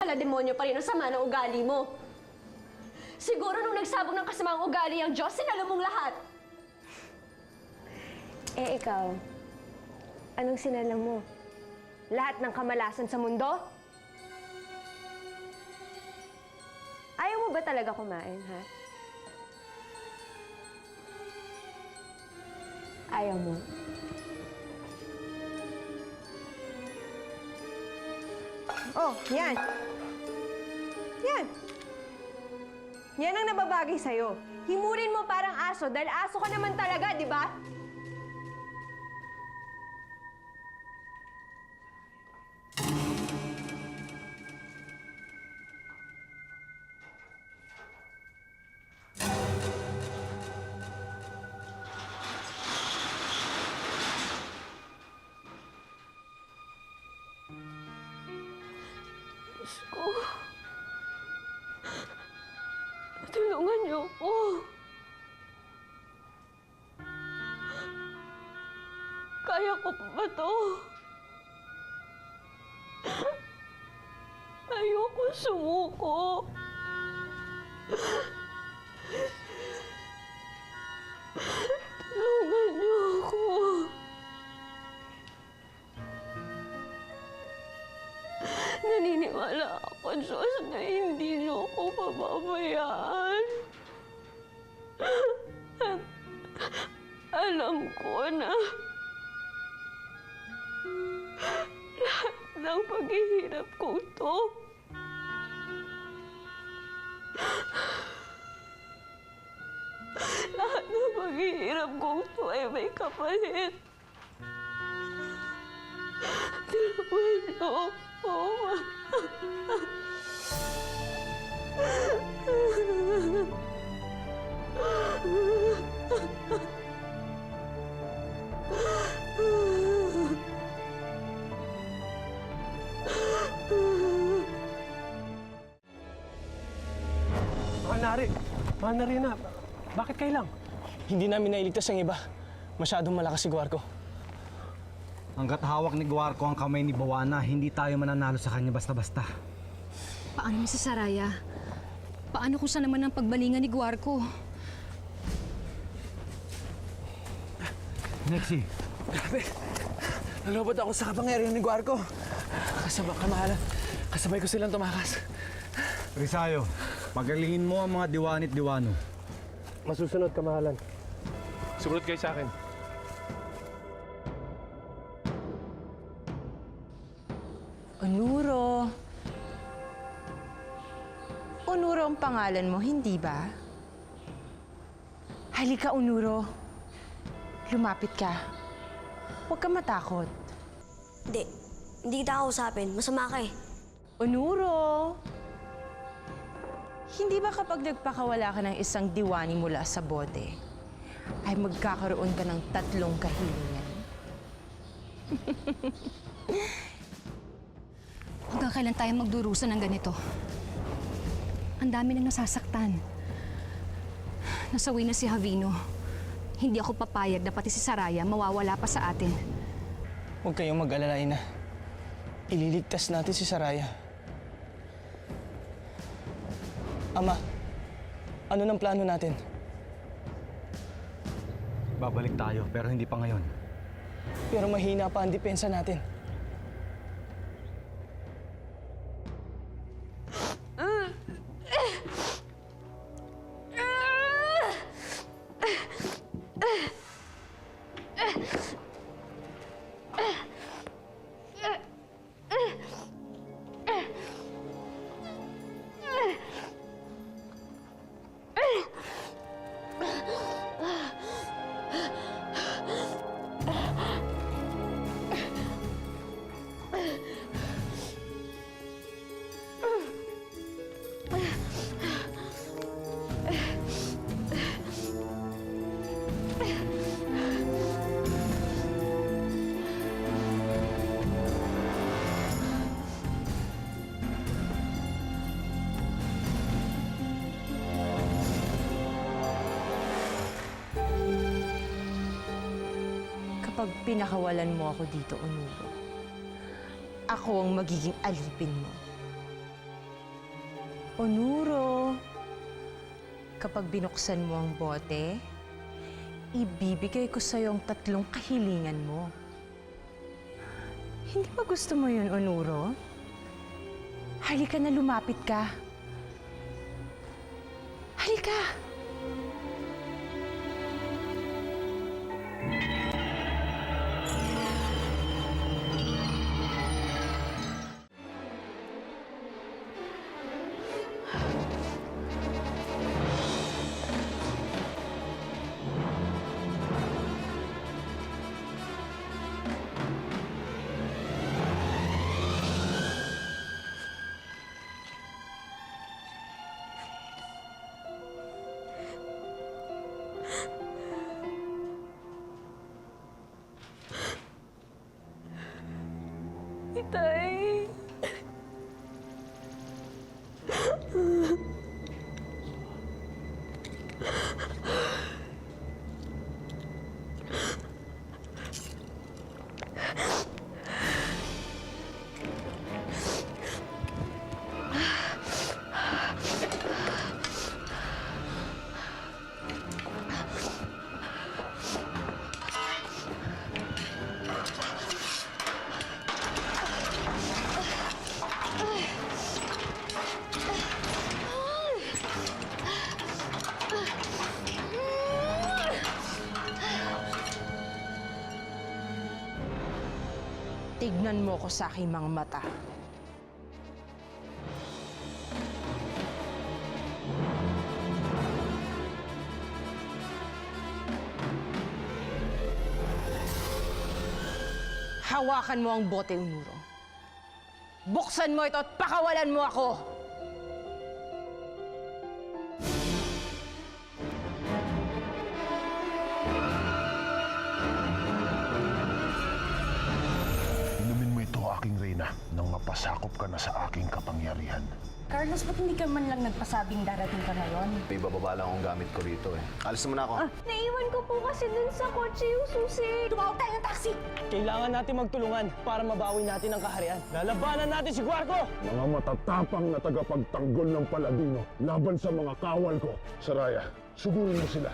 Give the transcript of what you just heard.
Hala, demonyo pa rin ang sama ng ugali mo. Siguro nung nagsabog ng kasamang ugali ang Diyos, sinalo mong lahat. Eh ikaw, anong sinalang mo? Lahat ng kamalasan sa mundo? Ayaw mo ba talaga kumain, ha? Ayaw mo? Oh, yan. Yan. Yan ang nababagay sa'yo. Himurin mo parang aso dahil aso ka naman talaga, di ba? Diyos ko. Tulungan niyo ako. Kaya ko pa ba to? Ayoko sumuko. Tulungan niyo ako. Naniniwala ako, Diyos, na hindi niyo ako pababayaan. At alam ko na lahat ng paghihirap ko to lahat ng paghihirap ko to ay may kapalit. Tulungan niyo ako. Mahal na rin na. Bakit kayo lang? Hindi namin nailigtas ang iba. Masyadong malakas si Guarco. Hanggat hawak ni Guarco ang kamay ni Bawana, hindi tayo mananalo sa kanya basta-basta. Paano ni Saraya? Paano kung saan naman ang pagbalingan ni Guarco? Nexie, Grabe! Nalobot ako sa kapangyarihan ni Guarco. Kasabay ko silang tumakas. Risayo, pagalingin mo ang mga diwanit diwano. Masusunod, kamahalan. Sumunod kayo sa akin. Onuro. Onuro ang pangalan mo, hindi ba? Halika, Onuro. Lumapit ka. Huwag ka matakot. Hindi kita kausapin. Masama ka eh. Onuro! Hindi ba kapag nagpakawala ka ng isang diwani mula sa bote, ay magkakaroon ka ng 3 kahilingan? Hanggang kailan tayo magdurusa ng ganito? Ang dami nang nasasaktan. Nasawi na si Javino. Hindi ako papayag na pati si Saraya mawawala pa sa atin. Huwag kayong mag-alala, Ina. Ililigtas natin si Saraya. Ama, ano ng plano natin? Babalik tayo, pero hindi pa ngayon. Pero mahina pa ang depensa natin. Kapag pinakawalan mo ako dito, Onuro, ako ang magiging alipin mo. Onuro, kapag binuksan mo ang bote, ibibigay ko sa'yo ang 3 kahilingan mo. Hindi ba gusto mo yun, Onuro? Halika na, lumapit ka. Halika! Itay. Tignan mo ko sa aking mga mata. Hawakan mo ang bote, Onuro. Buksan mo ito at pakawalan mo ako! Inumin mo ito, aking reyna, nang mapasakop ka na sa aking kapangyarihan. Carlos, ba't hindi ka man lang nagpasabing darating ka ngayon? May bababa lang akong gamit ko rito eh. Alis mo na ako. Naiwan ko po kasi dun sa kotse yung susi. Tumawag tayo ng taxi! Kailangan natin magtulungan para mabawi natin ang kaharian. Lalabanan natin si Guarco! Mga matatapang na tagapagtanggol ng Paladino laban sa mga kawal ko. Saraya, sugurin mo sila.